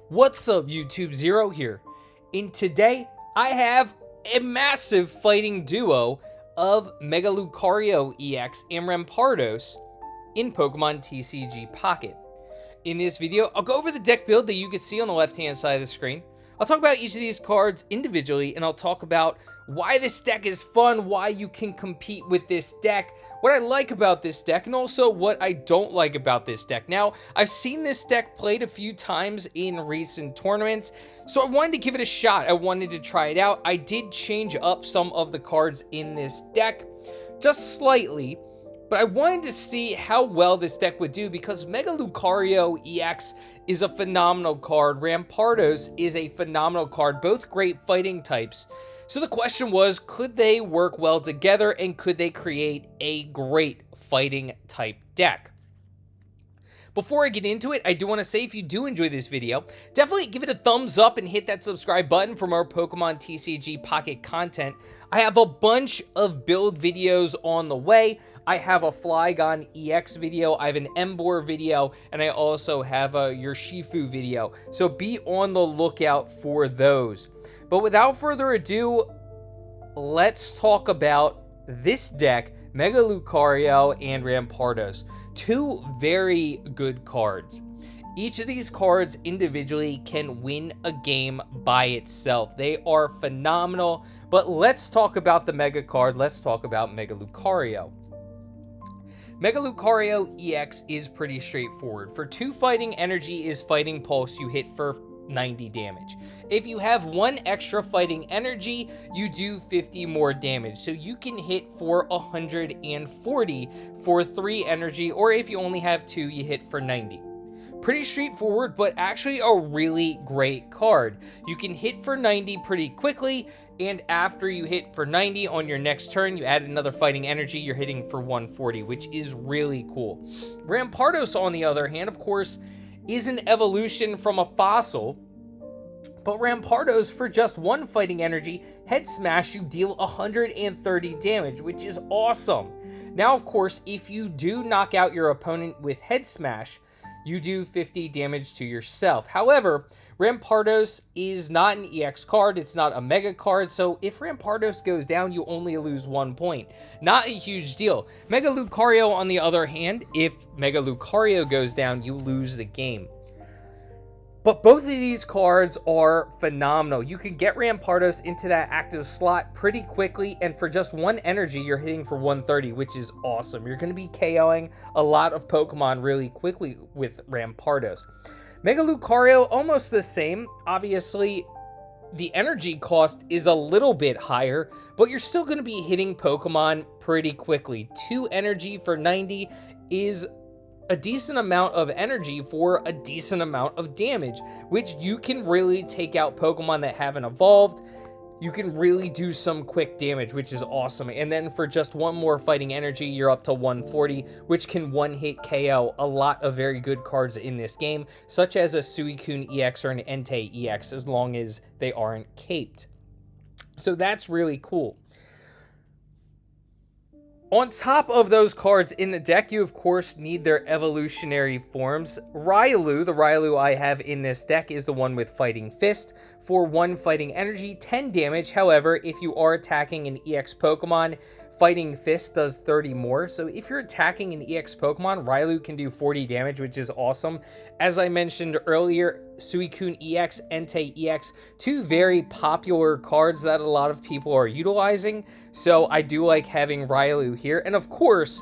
What's up, YouTube? Zero here. And today, I have a massive fighting duo of Mega Lucario EX and Rampardos in Pokemon TCG Pocket. In this video, I'll go over the deck build that you can see on the left-hand side of the screen. I'll talk about each of these cards individually, and I'll talk about why this deck is fun, why you can compete with this deck, what I like about this deck, and also what I don't like about this deck. Now, I've seen this deck played a few times in recent tournaments, so I wanted to give it a shot. I wanted to try it out. I did change up some of the cards in this deck, just slightly, but I wanted to see how well this deck would do because Mega Lucario EX is a phenomenal card. Rampardos is a phenomenal card, both great fighting types. So the question was, could they work well together and could they create a great fighting type deck? Before I get into it, I do want to say if you do enjoy this video, definitely give it a thumbs up and hit that subscribe button for more Pokemon TCG Pocket content. I have a bunch of build videos on the way. I have a Flygon EX video, I have an Emboar video, and I also have a Urshifu video. So be on the lookout for those. But without further ado, let's talk about this deck, Mega Lucario and Rampardos. Two very good cards. Each of these cards individually can win a game by itself. They are phenomenal, but let's talk about the Mega card. Let's talk about Mega Lucario. Mega Lucario EX is pretty straightforward. For 2 fighting energy is fighting pulse, you hit for 90 damage. If you have 1 extra fighting energy, you do 50 more damage. So you can hit for 140 for 3 energy, or if you only have 2, you hit for 90. Pretty straightforward, but actually a really great card. You can hit for 90 pretty quickly, and after you hit for 90 on your next turn, you add another fighting energy, you're hitting for 140, which is really cool. Rampardos, on the other hand, of course, is an evolution from a fossil, but Rampardos, for just 1 fighting energy, head smash, you deal 130 damage, which is awesome. Now, of course, if you do knock out your opponent with head smash, you do 50 damage to yourself. However, Rampardos is not an EX card, it's not a Mega card, so if Rampardos goes down, you only lose 1 point. Not a huge deal. Mega Lucario, on the other hand, if Mega Lucario goes down, you lose the game. But both of these cards are phenomenal. You can get Rampardos into that active slot pretty quickly, and for just 1 energy, you're hitting for 130, which is awesome. You're going to be KOing a lot of Pokemon really quickly with Rampardos. Mega Lucario, almost the same. Obviously, the energy cost is a little bit higher, but you're still going to be hitting Pokemon pretty quickly. 2 energy for 90 is a decent amount of energy for a decent amount of damage, which you can really take out Pokemon that haven't evolved. You can really do some quick damage, which is awesome. And then for just 1 more fighting energy, you're up to 140, which can one-hit KO a lot of very good cards in this game, such as a Suicune EX or an Entei EX, as long as they aren't caped. So that's really cool. On top of those cards in the deck, you of course need their evolutionary forms. Riolu, the Riolu I have in this deck, is the one with Fighting Fist. For 1 fighting energy, 10 damage. However, if you are attacking an EX Pokemon, Fighting Fist does 30 more. So if you're attacking an EX Pokemon, Riolu can do 40 damage, which is awesome. As I mentioned earlier, Suicune EX, Entei EX, 2 very popular cards that a lot of people are utilizing. So I do like having Riolu here. And of course,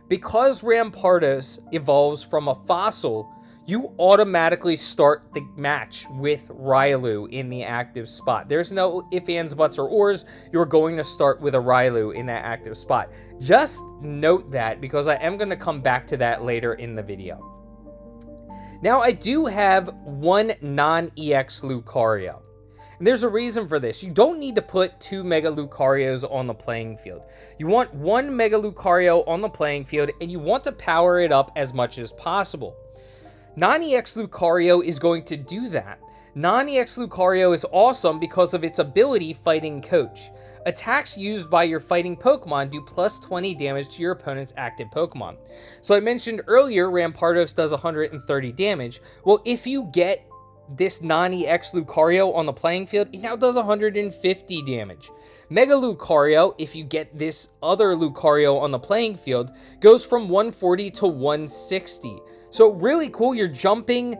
because Rampardos evolves from a fossil, you automatically start the match with Riolu in the active spot. There's no ifs, ands, buts, or ors. You're going to start with a Riolu in that active spot. Just note that because I am going to come back to that later in the video. Now, I do have 1 non-EX Lucario. And there's a reason for this. You don't need to put 2 Mega Lucarios on the playing field. You want 1 Mega Lucario on the playing field, and you want to power it up as much as possible. Non-EX Lucario is going to do that. Non-EX Lucario is awesome because of its ability Fighting Coach. Attacks used by your fighting Pokemon do plus 20 damage to your opponent's active Pokemon. So I mentioned earlier Rampardos does 130 damage. Well, if you get this non-EX Lucario on the playing field, it now does 150 damage. Mega Lucario, if you get this other Lucario on the playing field, goes from 140 to 160. So really cool, you're jumping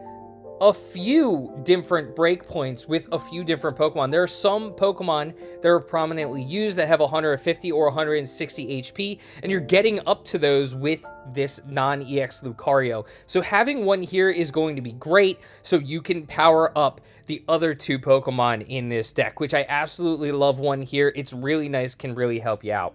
a few different breakpoints with a few different Pokemon. There are some Pokemon that are prominently used that have 150 or 160 HP, and you're getting up to those with this non-EX Lucario. So having one here is going to be great, so you can power up the other two Pokemon in this deck, which I absolutely love one here. It's really nice, can really help you out.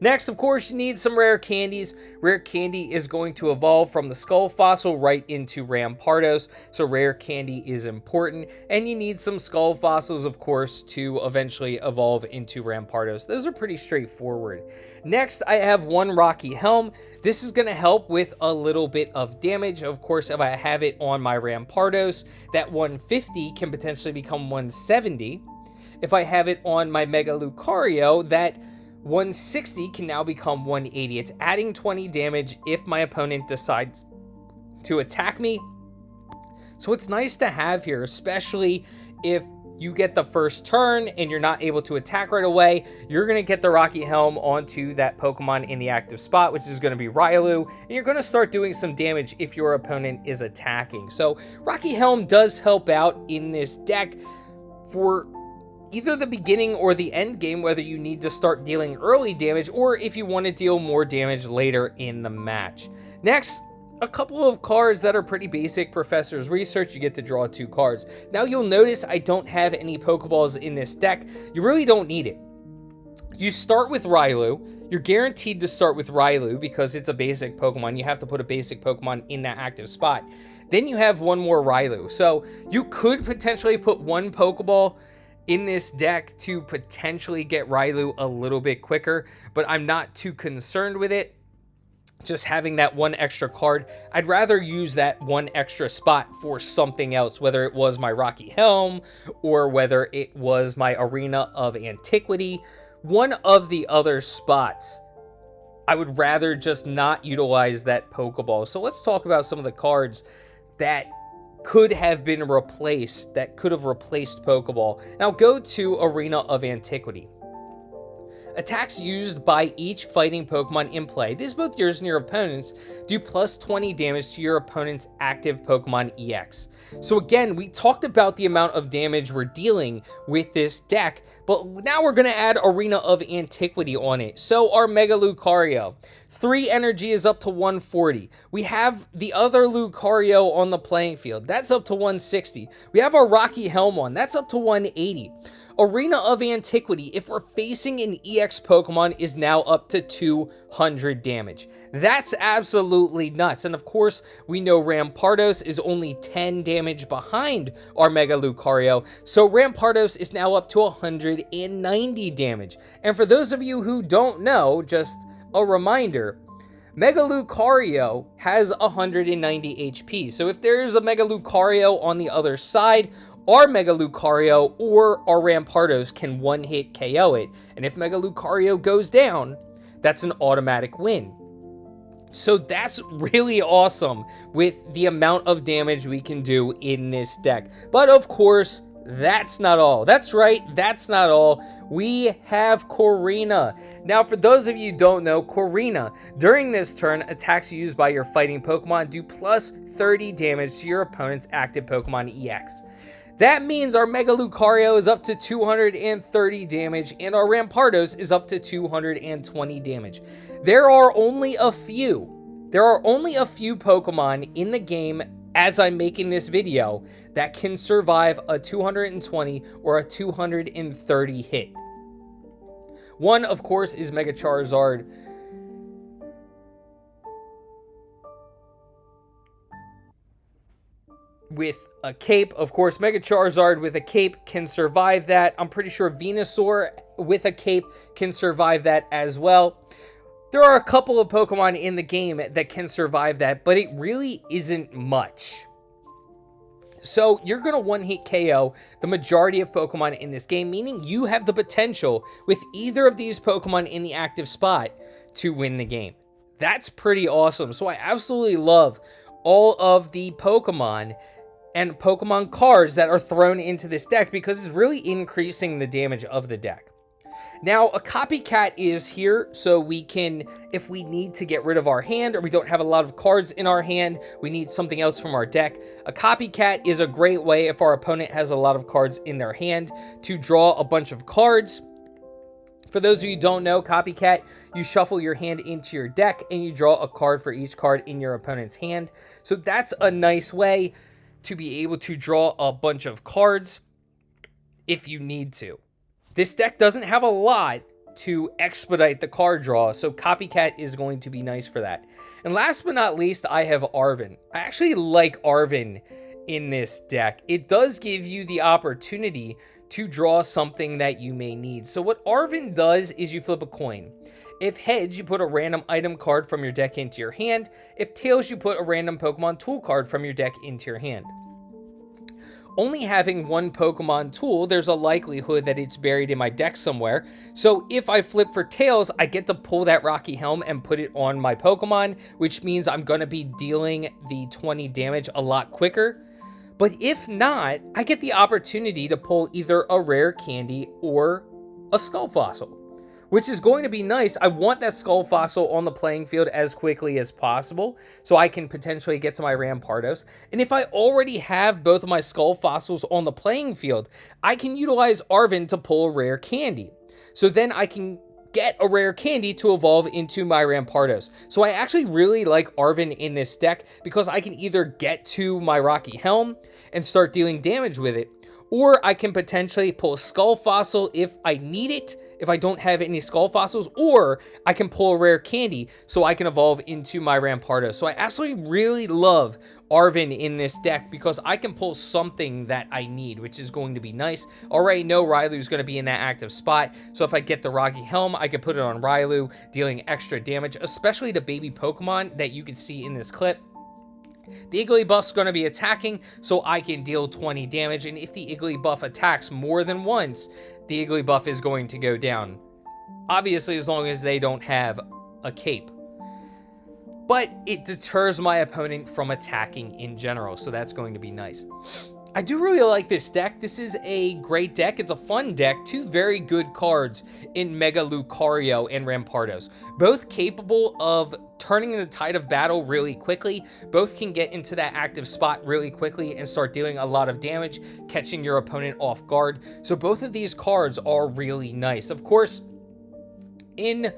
Next, of course, you need some rare candies. Rare candy is going to evolve from the Skull Fossil right into Rampardos, so rare candy is important. And you need some Skull Fossils, of course, to eventually evolve into Rampardos. Those are pretty straightforward. Next, I have one Rocky Helm. This is going to help with a little bit of damage. Of course, if I have it on my Rampardos, that 150 can potentially become 170. If I have it on my Mega Lucario, that 160 can now become 180. It's adding 20 damage if my opponent decides to attack me. So it's nice to have here, especially if you get the first turn and you're not able to attack right away. You're going to get the Rocky Helm onto that Pokemon in the active spot, which is going to be Riolu, and you're going to start doing some damage if your opponent is attacking. So Rocky Helm does help out in this deck for either the beginning or the end game, whether you need to start dealing early damage or if you want to deal more damage later in the match. Next, a couple of cards that are pretty basic. Professor's Research, you get to draw 2 cards. Now you'll notice I don't have any Pokeballs in this deck. You really don't need it. You start with Riolu. You're guaranteed to start with Riolu because it's a basic Pokemon. You have to put a basic Pokemon in that active spot. Then you have one more Riolu. So you could potentially put one Pokeball in this deck to potentially get Riolu a little bit quicker, but I'm not too concerned with it. Just having that one extra card, I'd rather use that one extra spot for something else, whether it was my Rocky Helm or whether it was my Arena of Antiquity. One of the other spots, I would rather just not utilize that Pokeball. So let's talk about some of the cards that could have been replaced, that could have replaced Pokeball. Now go to Arena of Antiquity. Attacks used by each fighting Pokemon in play, this is both yours and your opponent's, do plus 20 damage to your opponent's active Pokemon EX. So again, we talked about the amount of damage we're dealing with this deck, but now we're going to add Arena of Antiquity on it. So our Mega Lucario, 3 energy is up to 140. We have the other Lucario on the playing field. That's up to 160. We have our Rocky Helm on. That's up to 180. Arena of Antiquity, if we're facing an EX Pokemon, is now up to 200 damage. That's absolutely nuts. And of course, we know Rampardos is only 10 damage behind our Mega Lucario. So Rampardos is now up to 190 damage. And for those of you who don't know, just a reminder, Mega Lucario has 190 HP. So if there's a Mega Lucario on the other side, our Mega Lucario or our Rampardos can one-hit KO it. And if Mega Lucario goes down, that's an automatic win. So that's really awesome with the amount of damage we can do in this deck. But of course, that's not all. That's right, that's not all. We have Korrina. Now, for those of you who don't know, Korrina, during this turn, attacks used by your fighting Pokemon do plus 30 damage to your opponent's active Pokemon EX. That means our Mega Lucario is up to 230 damage, and our Rampardos is up to 220 damage. There are only a few Pokemon in the game, as I'm making this video, that can survive a 220 or a 230 hit. One, of course, is Mega Charizard. With a cape, of course, Mega Charizard with a cape can survive that. I'm pretty sure Venusaur with a cape can survive that as well. There are a couple of Pokemon in the game that can survive that, but it really isn't much. So you're going to one-hit KO the majority of Pokemon in this game, meaning you have the potential with either of these Pokemon in the active spot to win the game. That's pretty awesome. So I absolutely love all of the Pokemon and Pokemon cards that are thrown into this deck because it's really increasing the damage of the deck. Now, a copycat is here, so we can, if we need to get rid of our hand or we don't have a lot of cards in our hand, we need something else from our deck. A copycat is a great way if our opponent has a lot of cards in their hand to draw a bunch of cards. For those of you who don't know, copycat, you shuffle your hand into your deck and you draw a card for each card in your opponent's hand. So that's a nice way to be able to draw a bunch of cards if you need to. This deck doesn't have a lot to expedite the card draw, so Copycat is going to be nice for that. And last but not least, I have Arven. I actually like Arven in this deck. It does give you the opportunity to draw something that you may need. So what Arven does is you flip a coin. If heads, you put a random item card from your deck into your hand. If tails, you put a random Pokemon tool card from your deck into your hand. Only having one Pokemon tool, there's a likelihood that it's buried in my deck somewhere. So if I flip for tails, I get to pull that Rocky Helm and put it on my Pokemon, which means I'm going to be dealing the 20 damage a lot quicker. But if not, I get the opportunity to pull either a rare candy or a Skull Fossil, which is going to be nice. I want that Skull Fossil on the playing field as quickly as possible so I can potentially get to my Rampardos. And if I already have both of my Skull Fossils on the playing field, I can utilize Arven to pull a rare candy. So then I can get a rare candy to evolve into my Rampardos. So I actually really like Arven in this deck because I can either get to my Rocky Helm and start dealing damage with it, or I can potentially pull a Skull Fossil if I need it, if I don't have any Skull Fossils, or I can pull a rare candy so I can evolve into my Rampardos. So I absolutely really love Arven in this deck because I can pull something that I need, which is going to be nice. Already know Rylu's going to be in that active spot, so if I get the Rocky Helm, I can put it on Rylu, dealing extra damage, especially to baby Pokemon that you can see in this clip. The Igglybuff's going to be attacking, so I can deal 20 damage, and if the Igglybuff attacks more than once, the Igglybuff is going to go down. Obviously, as long as they don't have a cape. But it deters my opponent from attacking in general, so that's going to be nice. I do really like this deck. This is a great deck. It's a fun deck. Two very good cards in Mega Lucario and Rampardos. Both capable of turning the tide of battle really quickly. Both can get into that active spot really quickly and start dealing a lot of damage, catching your opponent off guard. So both of these cards are really nice. Of course, in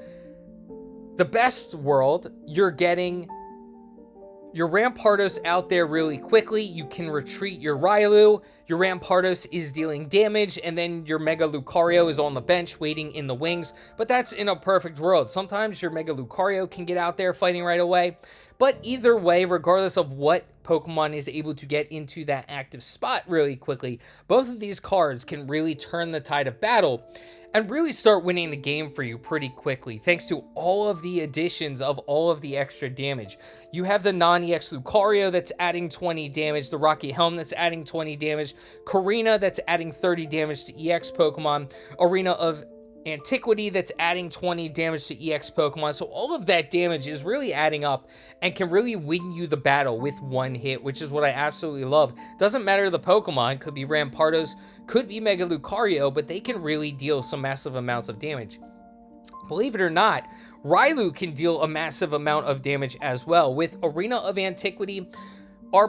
the best world, you're getting your Rampardos out there really quickly. You can retreat your Rylu. Your Rampardos is dealing damage, and then your Mega Lucario is on the bench waiting in the wings. But that's in a perfect world. Sometimes your Mega Lucario can get out there fighting right away. But either way, regardless of what Pokemon is able to get into that active spot really quickly, both of these cards can really turn the tide of battle and really start winning the game for you pretty quickly, thanks to all of the additions of all of the extra damage. You have the non-EX Lucario that's adding 20 damage, the Rocky Helm that's adding 20 damage, Karina that's adding 30 damage to EX Pokemon, Arena of Antiquity that's adding 20 damage to EX Pokemon. So all of that damage is really adding up and can really win you the battle with one hit, which is what I absolutely love. Doesn't matter the Pokemon, could be Rampardos, could be Mega Lucario, but they can really deal some massive amounts of damage. Believe it or not, Rylu can deal a massive amount of damage as well. With Arena of Antiquity, our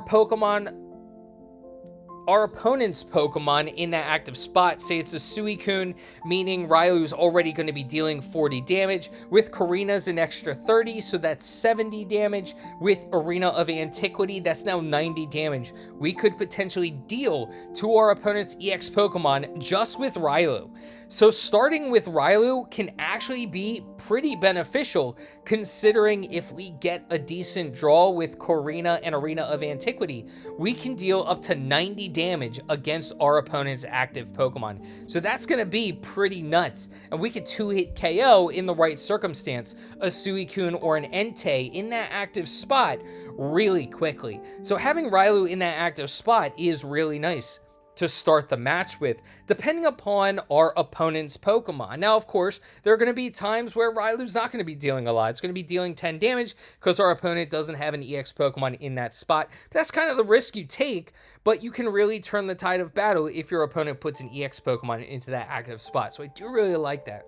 opponent's Pokemon in that active spot, say it's a Suicune, meaning Rylu's already going to be dealing 40 damage. With Karina's an extra 30, so that's 70 damage. With Arena of Antiquity, that's now 90 damage. We could potentially deal to our opponent's EX Pokemon just with Rylu. So starting with Rylu can actually be pretty beneficial, considering if we get a decent draw with Karina and Arena of Antiquity, we can deal up to 90 damage against our opponent's active Pokemon. So that's going to be pretty nuts, and we could two-hit KO in the right circumstance a Suicune or an Entei in that active spot really quickly. So having Rylu in that active spot is really nice. to start the match with, depending upon our opponent's Pokemon. Now, of course, there are going to be times where Rylu's not going to be dealing a lot. It's going to be dealing 10 damage because our opponent doesn't have an EX Pokemon in that spot. That's kind of the risk you take, but you can really turn the tide of battle if your opponent puts an EX Pokemon into that active spot. So I do really like that.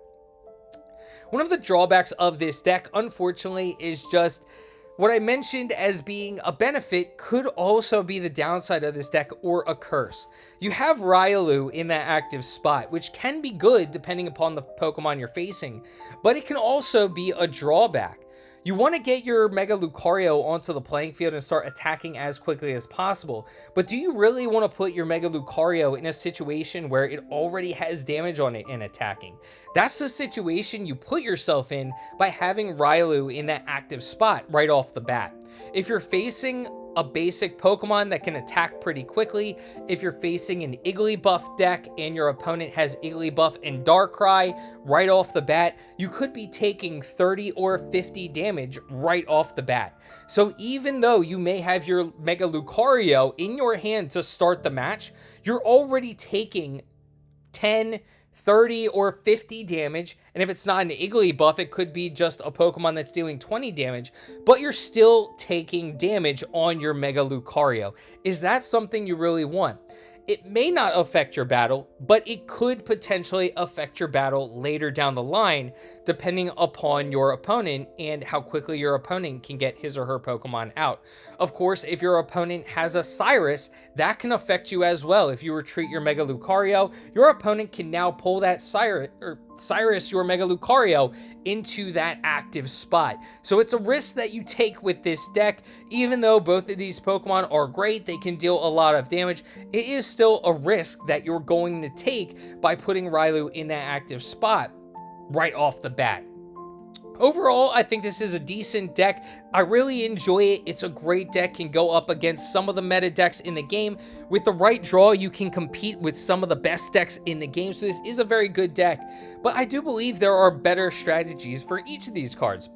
One of the drawbacks of this deck, unfortunately, is just what I mentioned as being a benefit could also be the downside of this deck or a curse. You have Riolu in that active spot, which can be good depending upon the Pokemon you're facing, but it can also be a drawback. You want to get your Mega Lucario onto the playing field and start attacking as quickly as possible, but do you really want to put your Mega Lucario in a situation where it already has damage on it and attacking? That's the situation you put yourself in by having Riolu in that active spot right off the bat. If you're facing a basic Pokemon that can attack pretty quickly, if you're facing an Igglybuff deck and your opponent has Igglybuff and Darkrai right off the bat, you could be taking 30 or 50 damage right off the bat. So even though you may have your Mega Lucario in your hand to start the match, you're already taking 10, 30 or 50 damage, and if it's not an Igglybuff, it could be just a Pokemon that's dealing 20 damage, but you're still taking damage on your Mega Lucario. Is that something you really want? It may not affect your battle, but it could potentially affect your battle later down the line, depending upon your opponent and how quickly your opponent can get his or her Pokemon out. Of course, if your opponent has a Cyrus, that can affect you as well. If you retreat your Mega Lucario, your opponent can now pull that Cyrus, your Mega Lucario, into that active spot. So it's a risk that you take with this deck. Even though both of these Pokemon are great, they can deal a lot of damage, it is still a risk that you're going to take by putting Riolu in that active spot right off the bat. Overall, I think this is a decent deck. I really enjoy it. It's a great deck, can go up against some of the meta decks in the game. With the right draw, you can compete with some of the best decks in the game, so this is a very good deck. But I do believe there are better strategies for each of these cards,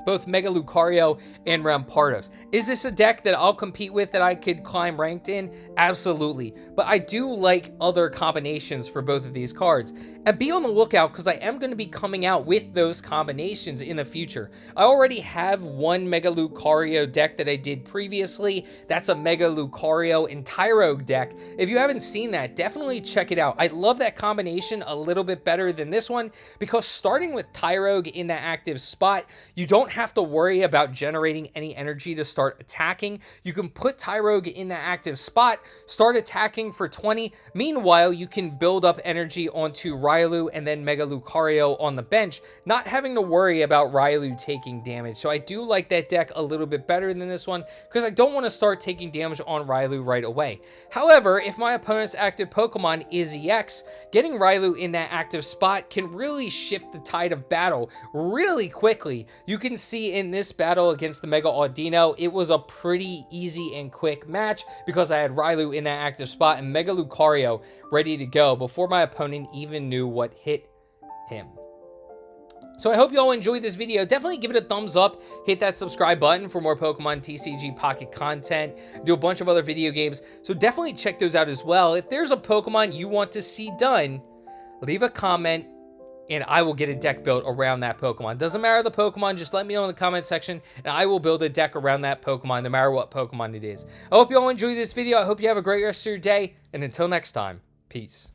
both Mega Lucario and Rampardos. Is this a deck that I'll compete with, that I could climb ranked in? Absolutely. But I do like other combinations for both of these cards. And be on the lookout, because I am going to be coming out with those combinations in the future. I already have one Mega Lucario deck that I did previously. That's a Mega Lucario and Tyrogue deck. If you haven't seen that, definitely check it out. I love that combination a little bit better than this one, because starting with Tyrogue in that active spot, you don't have to worry about generating any energy to start attacking. You can put Tyrogue in that active spot, start attacking for 20. Meanwhile, you can build up energy onto Riolu and then Mega Lucario on the bench, not having to worry about Riolu taking damage. So I do like that deck a little bit better than this one, because I don't want to start taking damage on Riolu right away. However, if my opponent's active Pokemon is EX, getting Riolu in that active spot can really shift the tide of battle really quickly. You can see in this battle against the Mega Audino, it was a pretty easy and quick match because I had Riolu in that active spot and Mega Lucario ready to go before my opponent even knew what hit him. So I hope you all enjoyed this video. Definitely give it a thumbs up. Hit that subscribe button for more Pokemon TCG Pocket content. Do a bunch of other video games, so definitely check those out as well. If there's a Pokemon you want to see done, leave a comment and I will get a deck built around that Pokemon. Doesn't matter the Pokemon, just let me know in the comment section, and I will build a deck around that Pokemon, no matter what Pokemon it is. I hope you all enjoyed this video. I hope you have a great rest of your day, and until next time, peace.